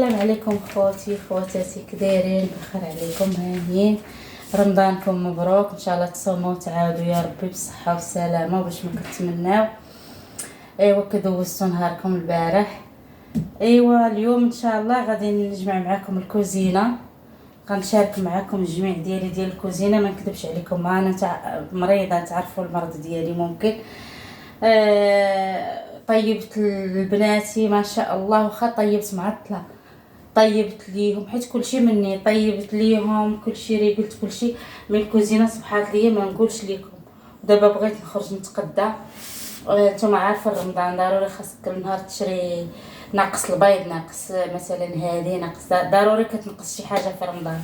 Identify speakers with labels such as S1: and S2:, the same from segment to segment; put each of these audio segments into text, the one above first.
S1: السلام عليكم خوتي خواتاتي، كدايرين؟ بخير عليكم، هانيين. رمضانكم مبروك، ان شاء الله تصوموا وتعاودوا يا ربي بالصحه والسلامه وباش ما كتمناو. ايوا كدوزتوا نهاركم البارح. ايوا اليوم ان شاء الله غادي نجمع معكم الكوزينه، غنشارك معكم الجميع ديال الكوزينه. ما نكذبش عليكم، انا مريضه، تعرفوا المرض ديالي ممكن. طيبت لبناتي ما شاء الله، واخا طيبت معطله، طيبت ليهم حيت كلشي مني، طيبت ليهم كلشي ري، قلت كلشي من الكوزينه صبحات ليا ما نقولش لكم. ودابا بغيت نخرج نتقدى. نتوما عارفين رمضان ضروري خاصك كل نهار تشري، ناقص البيض، ناقص مثلا هذه، ناقص ضروري كتنقص شي حاجه في رمضان.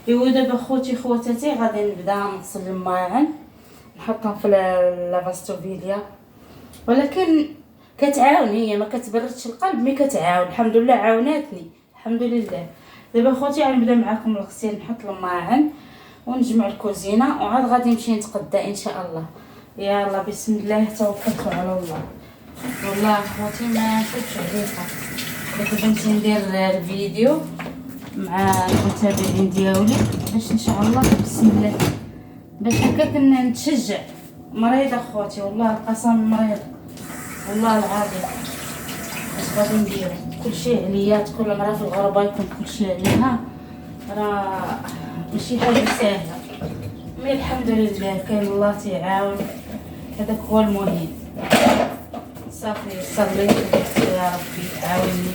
S1: ايوا دابا خوتي خواتاتي غادي نبدا نغسل الماعن، نحطهم في لافاستوفيليا، ولكن كتعاون، هي ما كتبردش القلب مي كتعاون. الحمد لله عاوناتني، الحمد لله. دابا خوتي غنبدا معكم الغسيل، نحط الماعن ونجمع الكوزينه وعاد غادي نمشي نتقدى ان شاء الله. يلا بسم الله، توكلت على الله. والله خوتي ما نكذبش عليكم، كنت بغيت ندير الفيديو مع المتابعين ديالي باش ان شاء الله بسم الله، باش هكا كنا نتشجع. مريضه خوتي والله القسم، مريضه والله العظيم. اش غادي ندير؟ كلشي عليا، كل مرة في الغربه يكون كلشي عليها، راه ماشي حاجه ساهله، مي الحمد لله كاين الله تيعاون، هذاك هو المهم. صافي صليت وقلت يا ربي عاوني،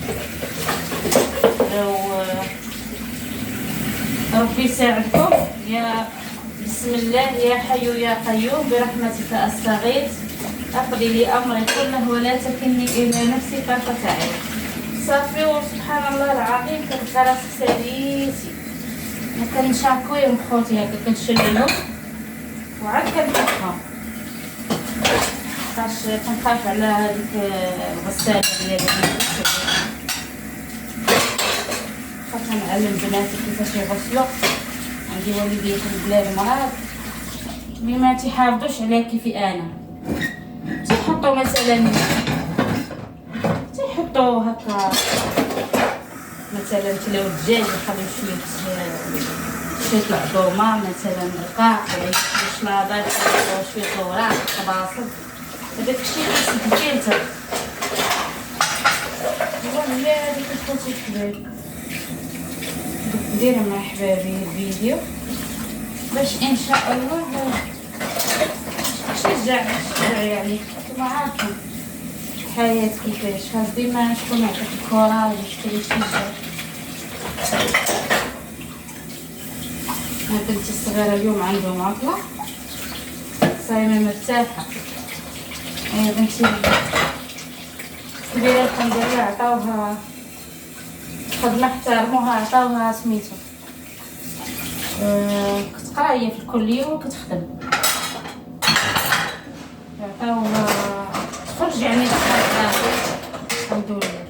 S1: ربي يساعدكم. يا بسم الله، يا حي يا قيوم برحمتك استغيث، اقضي لي امري كله ولا تكلني الى نفسي طرفة عين. صافي وسبحان الله العظيم كنلقى راسي ساليتي، ما كنشاكويهم خوتي هكا، كنشللهم وعاد كنحطهم، حيتاش كنخاف على هذيك الغساله ديالي، خاف نعلم بناتي كيفاش يغسلوا. عندي والديات البلاد مرض بما تيحافظوش عليها كيفي انا، تيحطوا مثلا، تيحطوا هكا مثلا كيلو الدجاج يخليو شويه العظومه مثلا رقاق، ولا يحطوا شلاضات، يحطوا شويه اوراق طباصل، هذاك الشيء خاصك تفلتر. والله هي هذيك الخوتي الحباب، ندير مع حبابي الفيديو باش ان شاء الله نشجع يعني. نتوما عارفين الحياة كيفاش، خاص ديما شكون يعطيك الكوراج باش تشجع. انا بنتي الصغيرة اليوم عندهم عطلة، صايمة مرتاحة. هي بنتي الكبيرة الحمد لله عطاوها خدمة احترموها، عطاوها سميتو كتقرا هي في الكلية وكتخدم، عطاوها تخرج يعني الحمد لله.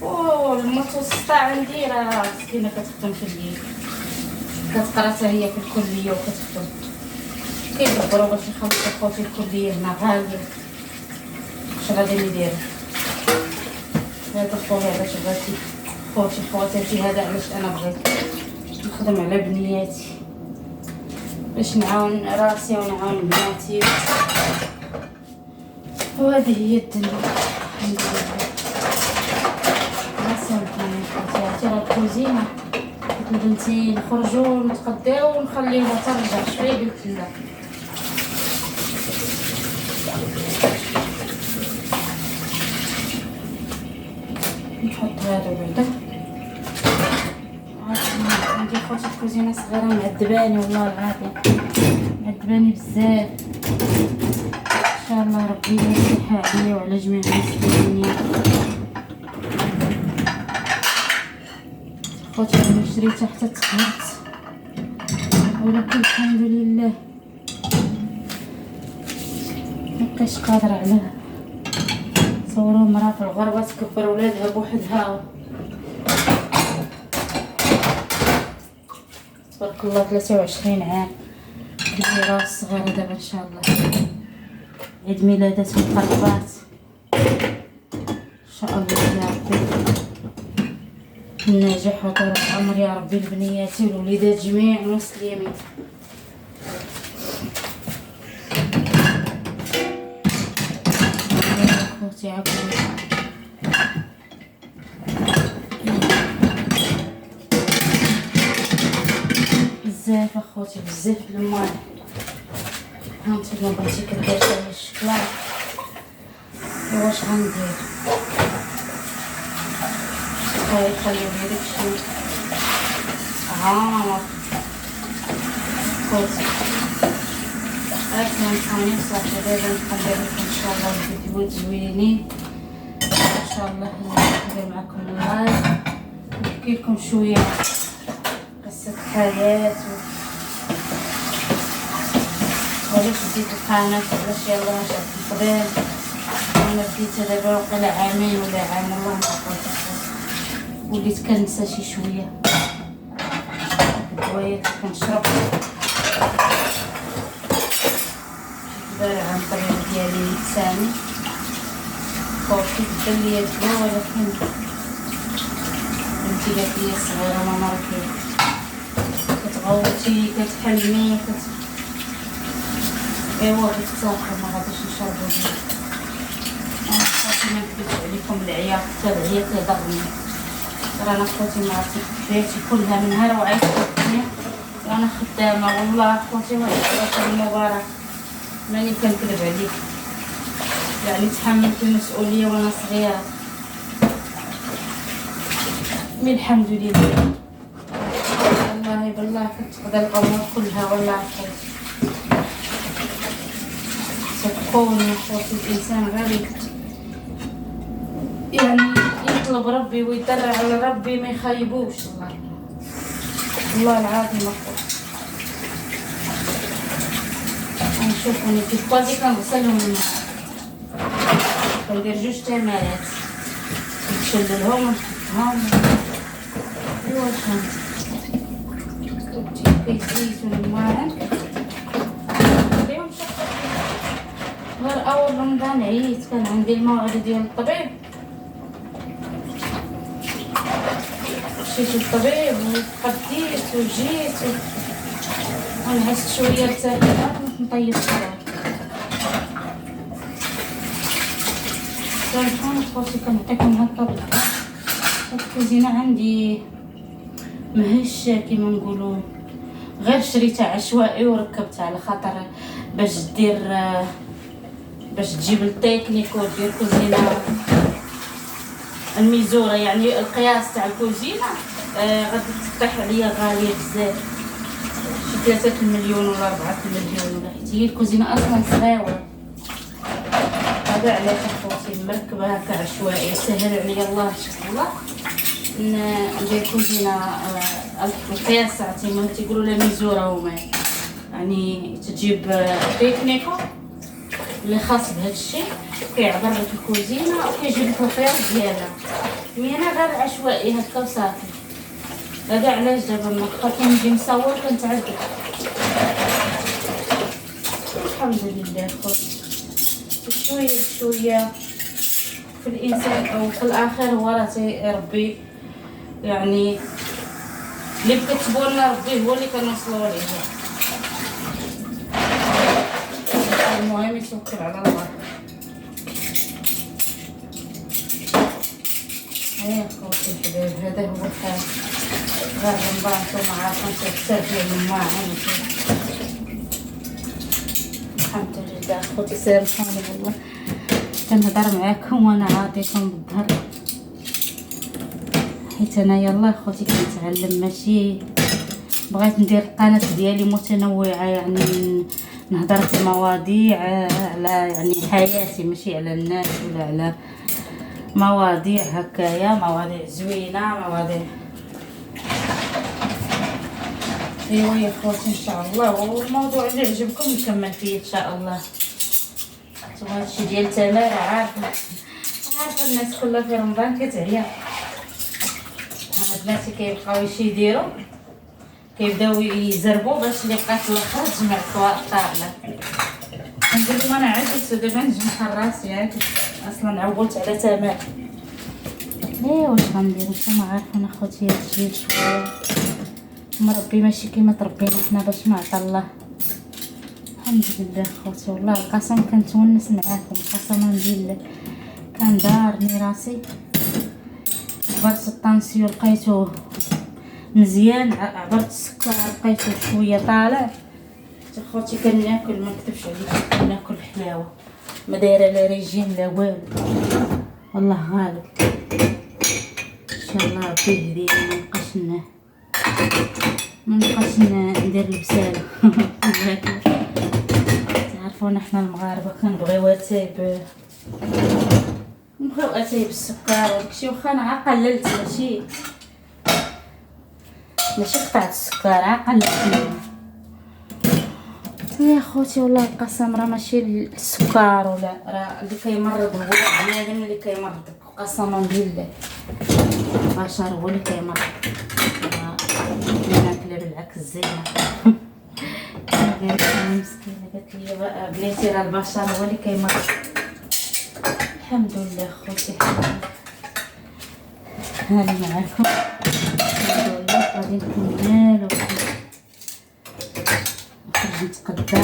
S1: والمتوسطة عندي راه مسكينة كتخدم في الليل، كتقرا حتى هي في الكلية وكتخدم، كيدبروا باش يخلصوا خوتي الكلية هنا غالية. اش غادي ندير؟ هذا خويا باش بغيتي خوتي خواتاتي، هذا علاش انا بغيت نخدم على بنياتي باش نعاون راسي ونعاون بناتي، وهذه هي الدنيا الحمد لله. سامحوني خواتاتي، راه الكوزينه قلت لبنتي نخرجوا ونتقداو ونخليوها ترجع شويه، قلت لا. نحط هذا بعدا، عندي خوتي الكوزينه صغيره معذباني والله العظيم، معذباني بزاف. ان شاء الله ربي يصلحها عليا وعلى جميع المسلمين. خوتي انا شريتها حتى تقهرت، ولكن الحمد لله مبقيتش قادره عليها. صوروا مرا في الغربه تكبر ولادها بوحدها، تبارك الله 23 عام كبيره والصغيره دابا ان شاء الله عيد ميلاداتهم قربات ان شاء الله يا ربي. النجاح وطول العمر يا ربي لبنياتي والوليدات جميع المسلمين. اخوتي عقولي بزاف اخوتي بزاف الماء. هانتي ما بغيتي كدير شي الشكلاط واش غندير؟ خليولي داكشي عامر خوتي. كنبقاوني صافي دابا ندير لكم ان شاء الله الفيديوهات زوينين ان شاء الله. ندير معكم اللايف نحكي لكم شويه قصه الحياه وعلاش بديت القناه وعلاش يلاه رجعت للقدام. انا بديتها دابا وقيلا عامين ولا عام والله ما عقلت. وليت كنسى شي شويه الدوايات اللي كنشرب. البارح عن الطبيب ديالي ثاني خوفي بدا ليا الدواء ولكن بنتي قالت لي صغيره ماما راكي كتغوتي كتحلمي ايوا كتاخر ما غاديش نشربو. انا خوتي ما نكذبش عليكم العياط حتى العياط ضرني. رانا خوتي ما عرفتش حياتي كلها من نهار وعيت في الدنيا وانا خدامه والله خوتي. واحد الوقت المبارك ماني كنكذب عليك يعني تحملت المسؤوليه وانا صغيره مي الحمد لله. والله بالله كتقضى الامور كلها والله خوتي. صدقوني خوتي الانسان غير يعني يطلب ربي ويضرع على ربي ما يخيبوش والله العظيم اخوتي. نشوف انا كيف كوازي كنغسلهم كندير 2 تمارات نشللهم ونحطهم ايوا كيزيتو الماء اليوم شقت. غير اول رمضان عييت كان عندي الموعد ديال الطبيب مشيت للطبيب وخديت وجيت ونعست شويه ارتحت نطيب الصباح. سامحوني خوتي كنعطيكم هكا بالحق. الكوزينه عندي ماهيش كيما نقولوا غير شريتها عشوائي وركبتها على خاطر باش تجيب التكنيك ودير كوزينه الميزوره يعني القياس تاع الكوزينه غادي تطيح عليا غاليه بزاف شي 3 مليون ولا 4 مليون ولا حتى هي الكوزينه اصلا صغيره. هذا علاش خوتي مركبه هكا عشوائي سهل عليا الله ان شاء الله ندير كوزينه القياس تاعتي ما تيقولوا لا ميزوره هما يعني تجيب تكنيكو اللي خاص بهذا الشيء كيعبر لك الكوزينه وكيجيب لك القياس ديالها. مي انا غير عشوائي هكا وصافي. هذا علاش دابا ما كنجي نصور كنتعذب. الحمد لله خوتي شويه بشويه في الانسان او في الاخر هو راه ربي يعني اللي كتبوا لنا ربي هو اللي كنوصلوا ليه. المهم يتوكل على الله. هيا خوتي الحبايب هذا هو الحال. غير رمضان نتوما عارفين التربيه والماعن. الحمد لله خوتي سامحوني والله كنهضر معاكم وانا عاطيكم بالظهر حيت انا يلا خوتي كنتعلم ماشي بغيت ندير القناه ديالي متنوعه يعني نهضر في مواضيع على يعني حياتي ماشي على الناس ولا على مواضيع هكايا مواضيع زوينه مواضيع ايوا يا خوتي ان شاء الله. والموضوع اللي عجبكم نكمل فيه ان شاء الله. هادشي ديال تمارة عارفه الناس كلها في رمضان كتعيا. بناتي كيبقاو يديروا كيبداو يزربوا باش اللي بقات الاخر تجمع الطاوله. نقول لهم انا عجزت ودابا نجمع راسي عاد اصلا عولت على تمارة ايه واش غندير؟ نتوما عارفين اخوتي هادشي شويه مربي ماشي كيما تربينا حنا باش ما عطا الله. الحمد لله خوتي والله القسم كنتونس معاكم قسما بالله. كان دارني راسي عبرت الطنسيون لقيتوه مزيان، عبرت السكر لقيتو شويه طالع. خوتي كناكل ما نكذبش عليك، كناكل حلاوه ما دايره لا ريجيم لا والو والله غالب. ان شاء الله ربي يهدينا ما نبقاش ندير البساله. تعرفونا حنا المغاربه كنبغيو اتاي بالسكر وداكشي، واخا انا قللت ماشي قطعت السكر قللت يا خوتي. والله القسم راه ماشي السكر ولا راه اللي كيمرض هو بنادم اللي كيمرضك قسما بالله. البشر هو اللي كيمرض، ناكله بالعكس زينه. مسكينه قالت لي بلاتي راه البشر هو اللي كيمرض. الحمد لله خوتي هاني معاكم. الحمد لله غادي نكمل نخرج نتقدى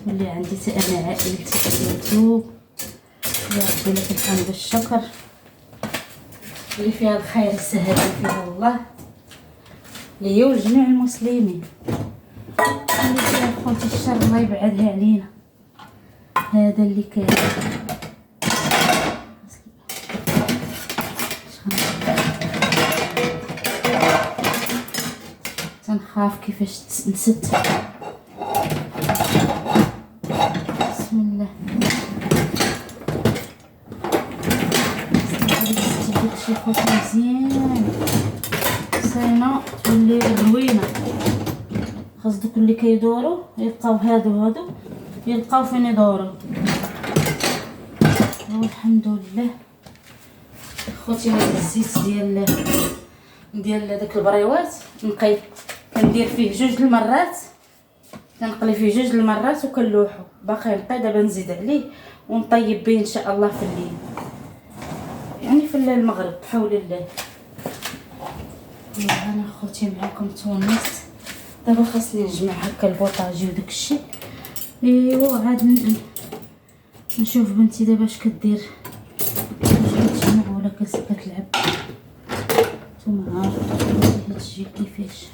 S1: ولي عندي حتى انا عائلتي في اليوتيوب. يا ربي لك الحمد والشكر اللي فيها الخير يسهل فيها الله ليا ولجميع المسلمين، اللي فيها خوتي الشر الله يبعدها علينا. هذا اللي كاين. تنخاف كيفاش نست. بسم الله. شي خوتي مزيان صينه تولي زوينه. خاص دوك اللي كيدوروا يلقاو هادو يلقاو فين يدوروا. والحمد لله خوتي. هذا الزيت ديال داك البريوات نقي كندير فيه 2 المرات، كنقلي فيه 2 المرات وكنلوحو باقي نقي. دابا نزيد عليه ونطيب به ان شاء الله في الليل، يعني في المغرب بحول الله. انا خوتي معكم تونس. دابا خاصني نجمع هكا البوطاجي وداك الشيء. ايوا عاد نشوف بنتي دابا اش كدير، واش كتجمع ولا كتلعب. نتوما عارفين هادشي كيفاش.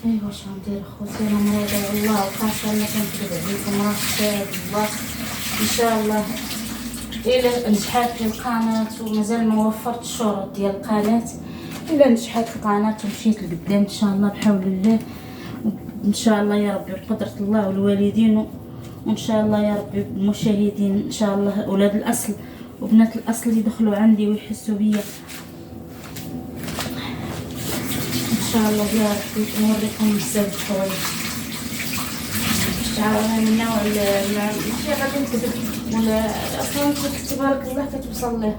S1: ايوا واش غندير خوتي؟ انا مريضه والله وخاصه ما كنكذب عليكم، راه شاد الله. ان شاء الله الا نجحات القناه ومازال ما وفرت الشروط ديال القناه، الا نجحات القناه ومشيت لقدام ان شاء الله بحول الله. ان شاء الله يا ربي بقدره الله والوالدين، وان شاء الله يا ربي المشاهدين ان شاء الله اولاد الاصل وبنات الاصل يدخلوا عندي ويحسوا بيا ان شاء الله يا ربي. نوريكم بزاف الحوايج تعاونوا من نوع ماشي غادي نكذب ولا اصلا تبارك الله كتوصل له.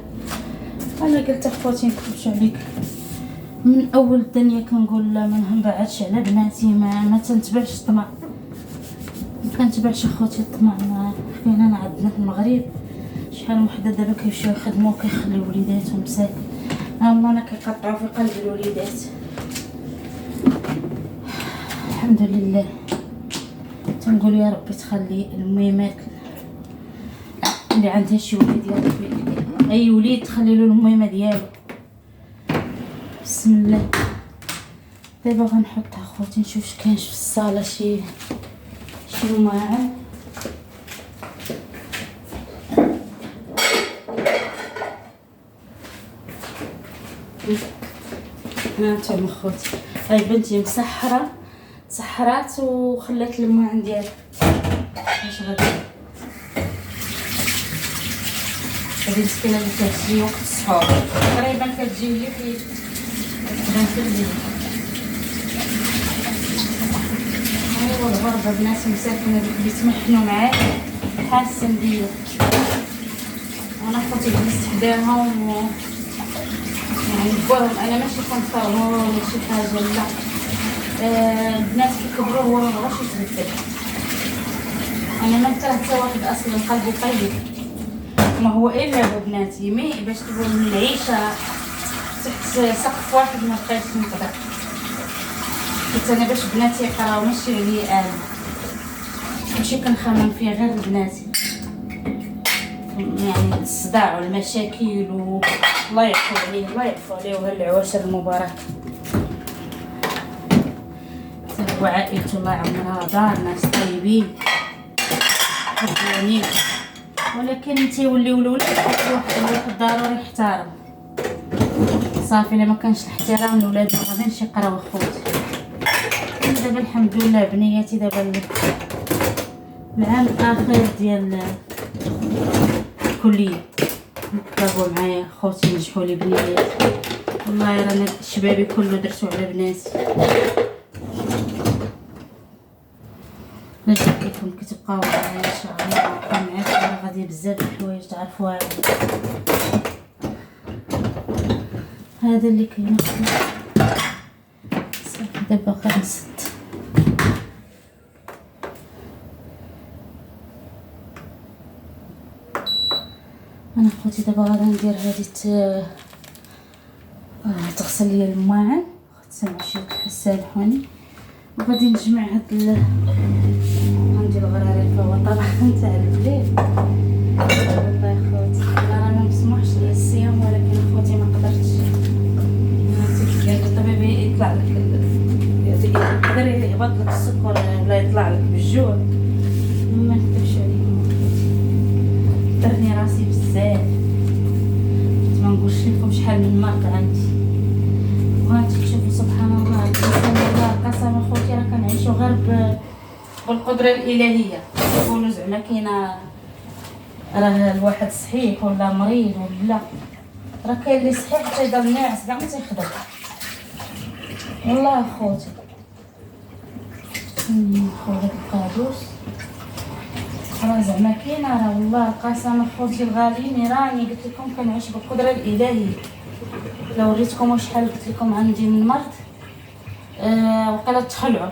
S1: انا قلت اخواتي نكذبش عليك من اول الدنيا كنقول لا ما نبعدش على بناتي، ما تنتبعش الطمع، ما كنتبعش اخواتي الطمع. ما فينا انا عندنا في المغرب شحال وحده دابا كيمشيو يخدموا وكيخليو وليداتهم مساكن. الله انا كيقطعوا في قلب الوليدات. الحمد لله تنقول يا ربي تخلي الميمات اللي عندها شي وليد يا ربي، اي وليد تخلي له الميمه ديالو. بسم الله. دابا غنحطها خوتي نشوف اش كاينش في الصاله شي ماعن. هانتوما خوتي هاي بنتي سحرات وخلات الماعن ديالها. اش غادي مسكينه اللي كتجي وقت السحور تقريبا كتجي هي في الليل. ايوا الغربه بنات مساكنه اللي تمحنوا معايا حاسه بيا. انا خوتي جلست حداهم يعني نقولهم انا ماشي كنصاوبهم ولا شي حاجه لا. البنات كيكبروا هو ما بغاش يتبدل. انا ما نكره حتى واحد اصلا قلبه طيب ما هو الا بناتي مي باش تقول العيشه تحت سقف واحد ما بقيتش نقدر. حيت انا باش بناتي يقراو ماشي عليا انا، ماشي كنخمم فيه غير بناتي، يعني الصداع والمشاكل الله يعفو عليه الله يعفو عليه وهاد العواشر المبارك هو عائلته الله يعمرها دار ناس طيبين مزيانين. ولكن تيوليو الولاد واحد ضروري يحترم صافي. الا ما كانش الاحترام الولاد ما غاديش يقراو اخوتي. دابا الحمد لله بنياتي دابا العام الاخير ديال الكليه طلبوا معايا خوتي نجحوا لي بنياتي. والله رانا شبابي كله درتو على بناتي. نرجع لكم كتبقاو معايا ان شاء الله. نبقى معاكم غادي بزاف د الحوايج تعرفوها. هذا اللي كاين صافي. دابا غنسد انا خوتي. دابا غادي ندير هذه تغسل لي الماعن غتسمع شي السامحوني. وغادي نجمع هاد غندير غراريفه وطبعا تاع الليل. والله يا خوتي انا ما مسموحش ليا الصيام، ولكن خوتي ما قدرتش. قال الطبيب يطلع لك يقدر يهبط لك السكر ولا يطلع لك بالجوع. ما نكذبش عليكم خوتي درني راسي بزاف. ما نقولش لكم شحال من مرض عندي. وهانتي تشوفوا سبحان الله الانسان والله قسما خوتي راه كنعيشوا غير بالقدره الالهيه. يقولوا زعما كاينه راه الواحد صحيح ولا مريض ولا راه كاين اللي صحيح تيضل ناعس كاع ما تيخدم. والله خوتي خويا القادوس راه زعما كاينه. راه والله قسما خوتي الغاليين راني قلت لكم كنعيش بالقدره الالهيه. لو وريتكم شحال قلت لكم عندي من مرض وقيلا تخلعوا.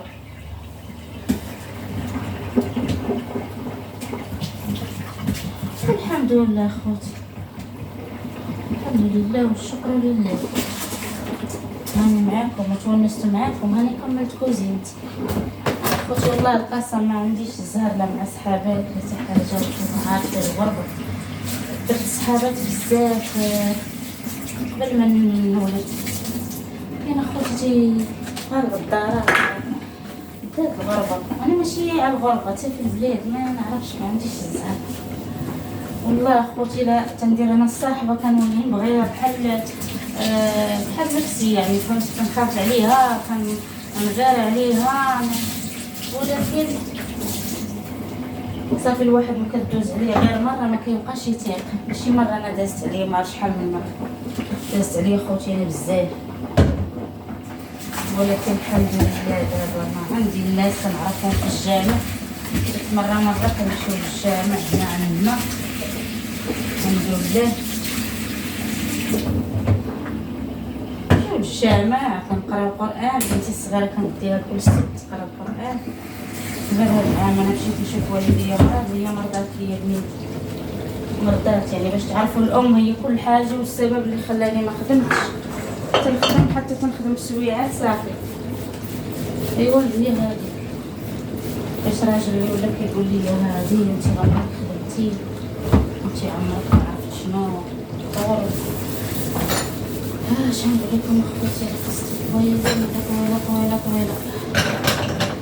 S1: الحمد لله خوتي الحمد لله والشكر لله. هاني معاكم وتونست معاكم. هاني كملت كوزينتي خوتي. والله القسم ما عنديش الزهر لا مع صحابات لا حتى حاجه. عارفه الغربه درت صحابات بزاف قبل ما نولد. كاين اخوتي غير الدارات بدات الغربه. انا ماشي على الغربه حتى في البلاد ما نعرفش ما عنديش الزهر. والله اخوتي لا تندير انا الصاحبه كنولي نبغيها بحال بحال نفسي يعني فهمت. كنخاف عليها كنغير عليها. ولكن صافي الواحد ما كدوز عليه غير مره ما كيبقاش يتيق. شي مره انا دازت عليه ما عرفتش شحال من مره دازت عليه خوتي انا بزاف. ولكن الحمد لله دابا ما عندي الناس كنعرفهم في الجامع. مره كنمشيو للجامع هنا عندنا الحمد لله. نمشيو للجامع كنقراو القران. بنتي الصغيره كنديها كل سبت تقرا القران. غير هاد العام انا مشيت نشوف والديا مرض. هي مرضات ليا بنيتي مرضات يعني باش تعرفوا الام هي كل حاجه. والسبب اللي خلاني ما خدمتش تنخدم حتى تنخدم سويعات صافي. ايوا هي هادي باش راجل ولا كيقول لي هادي انت غلط خدمتي انت عمرك ما عرفت شنو طور. اش نقول لكم اخوتي قصتي طويله طويله طويله.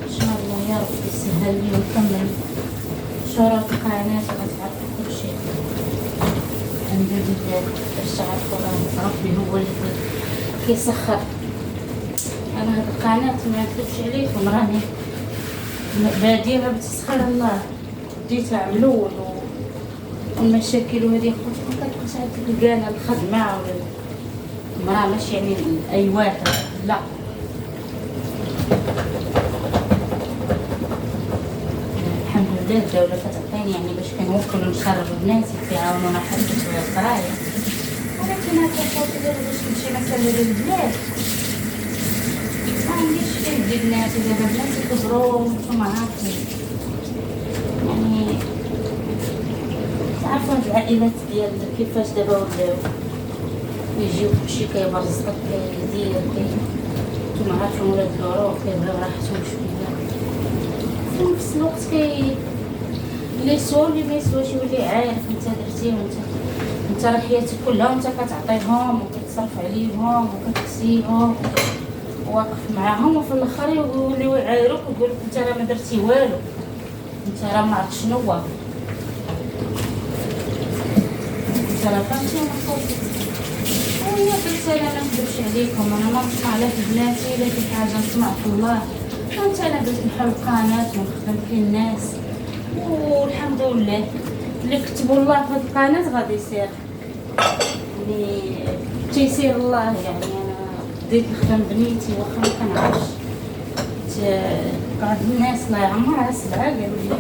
S1: ان شاء الله يا ربي يسهل لي ونكمل شروط القناه وغتعرفوا كل شيء. الحمد لله باش تعرفوا راه ربي هو اللي كيسخر. انا هاد القناه ما نكذبش عليكم راني باديها بتسخير الله. بديتها من الاول والمشاكل وهذه خوتي ما كتكونش عاد تلقانا الخدمه ولا المراه ماشي يعني اي واحد لا. الحمد لله الدوله كتعطيني يعني باش كنوكل ونشرب بناتي كيعاونونا حتى في القرايه. ولكن هكا خوتي دابا باش نمشي مثلا للبلاد ما عنديش فين ندير بناتي. دابا بناتي كبروا وانتم عارفين يعني تعرف عارفه هاد العائلات ديال كيفاش دابا ولاو يجيو كلشي كيبرزطك كيدير نتوما عارفين ولاد العروق كيبغيو راحتهم شويه، في نفس الوقت اللي يسوى واللي ما يسواش يولي عارف انت درتي وانت راه حياتك كلها وانت كتعطيهم وكتصرف عليهم وكتكسيهم واقف معاهم، وفي الاخر يوليو يعايروك ويقولك انت راه ما درتي والو، انت راه ما عرفت شنو هو، انت راه فهمتي خوتي. وهي قلت انا ما نكذبش عليكم، انا ما نسمع لا في بناتي لا في حاجه، نسمع في الله. كنت انا درت بحال القناه ونخدم في الناس والحمد لله اللي كتبوا الله في هذه القناه غادي يصير، يعني تيسير الله. يعني انا بديت نخدم بنيتي واخا ما كنعرفش، قعد الناس الله يعمرها 7 قالوا لي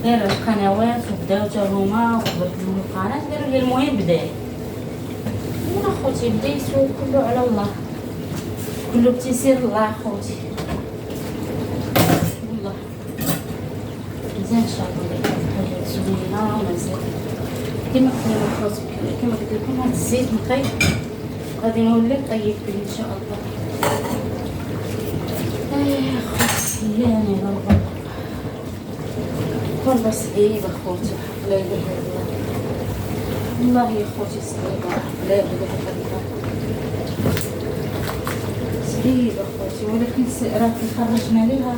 S1: دايره القنوات وبداو حتى هما وبدلوا القناه قالوا لي المهم بداي. وانا خوتي بديت وكله على الله، كله بتيسير الله خوتي والله. مزيان ان شاء الله حاجه زوينه ومزيان كما قلنا خوتي، كما قلت لكم هاد الزيت نقي غادي نولي نطيب به ان شاء الله. خوتي يعني والله والله صعيبه خوتي، لا اله الا الله والله يا خوتي صعيبه، لا اله الا الله صعيبه خوتي، ولكن راه خرجنا ليها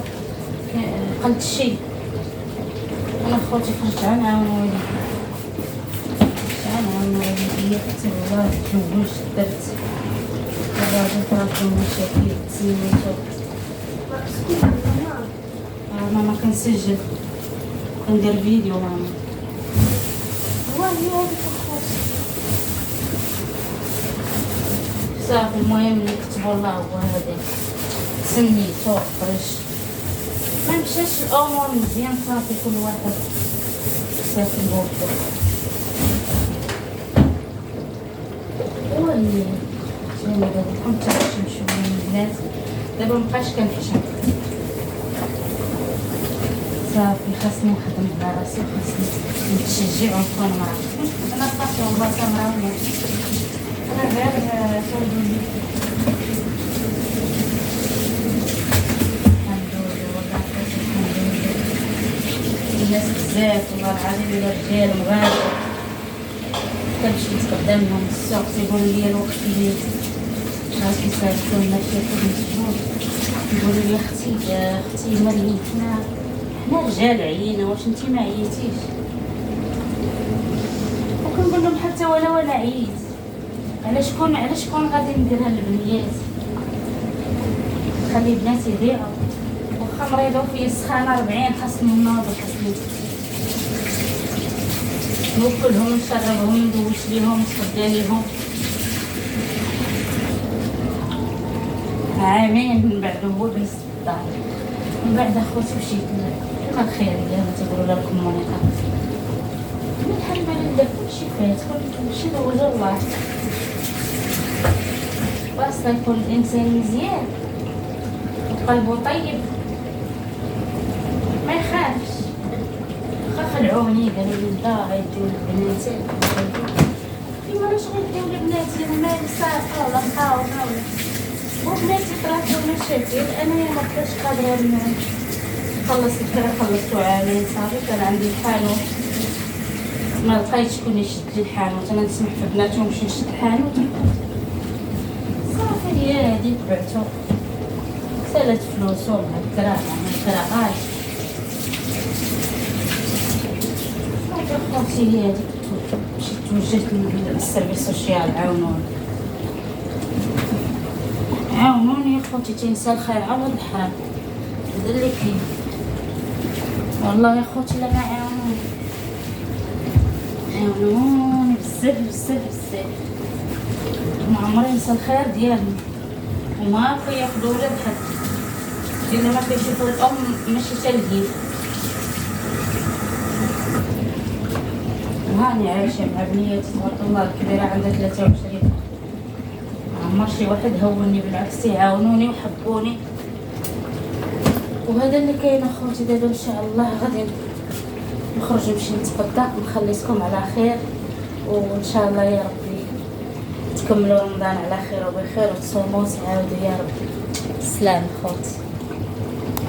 S1: قلت الشيء. انا خوتي خرجت نعاون والدي، نعاون والدي حتى هو تزوجت درت الراجل طرات المشاكل تزوجت. ماما كنسجل كندير فيديو ماما. وهي هذيك خوتي صافي. المهم اللي كتبوا الله هو هذاك، سميتو خرج ما مشاش الامور مزيان صافي، كل واحد صافي بوحدو. وي زين دابا كنت نمشيو من البنات، دابا مبقاش كنحشم صافي، خاصني نخدم على راسي وخاصني نتشجع ونكون مرا. انا صافي والله كنراوي انا غير كندوي الحمد لله والله الحمد لله. الناس بزاف والله العظيم الا رجال مغادر كنمشي نتقدمهم السوق تيقولوا لي الوقت اللي غادي يصيفطوا لنا شي مسجون، يقولوا لي اختي مريم حنا رجال عيينا واش انتي ما عييتيش؟ وكنقول لهم حتى ولا عييت، على شكون غادي نديرها للبنيات؟ خلي بناتي يضيعوا واخا مريضه وفيا السخانه 40 خاصني نوض خاصني نوكلهم نشربهم ندوش ليهم نصدى ليهم. عامين من بعد هو جلست في الدار، من بعد اخوتي مشيت كما الخيريه ما تيقولوا لها الكومونيكات. الحمد لله كلشي فات، كلشي دوز الله. خاصنا يكون الانسان مزيان وقلبه طيب ما يخافش. خلعوني قالوا لي لا غيديو لبناتي، ايوا علاش غيديو لبناتي؟ انا مالي صافا ولا مقاومه ولا وبناتي طرات لهم مشاكل، انايا ما بقيتش قادره نخلص الكرا. خلصتو عامين صافي، كان عندي الحانوت ما لقيتش شكون يشد لي الحانوت، انا نسمح في بناتي ونمشي نشد الحانوت صافي. هي هادي تبعتو سالت فلوسو مع الكرا، يعني الكرا غالي خوتي. هي هاديك مشيت توجهت للسيرفيس سوشيال عاونوني يا خوتي، تينسى الخير عوض الحرام، هذا اللي كاين والله يا خوتي. لا ما عاونوني بزاف ما عمري ننسى الخير ديالهم، وما كياخدوا ولاد حد لأن ما كيشوفوا الام ماشي تلقيت. هاني عايشه مع بنياتي تبارك الله، الكبيره عندها 23، عمر شي واحد هوني، بالعكس تيعاونوني وحبوني. وهذا اللي كاين اخوتي. دابا ان شاء الله غادي نخرج نمشي نتغدى. نخليكم على خير، وان شاء الله يا ربي تكملوا رمضان على خير وبخير وتصوموا وتعاودوا يا ربي. سلام خوتي.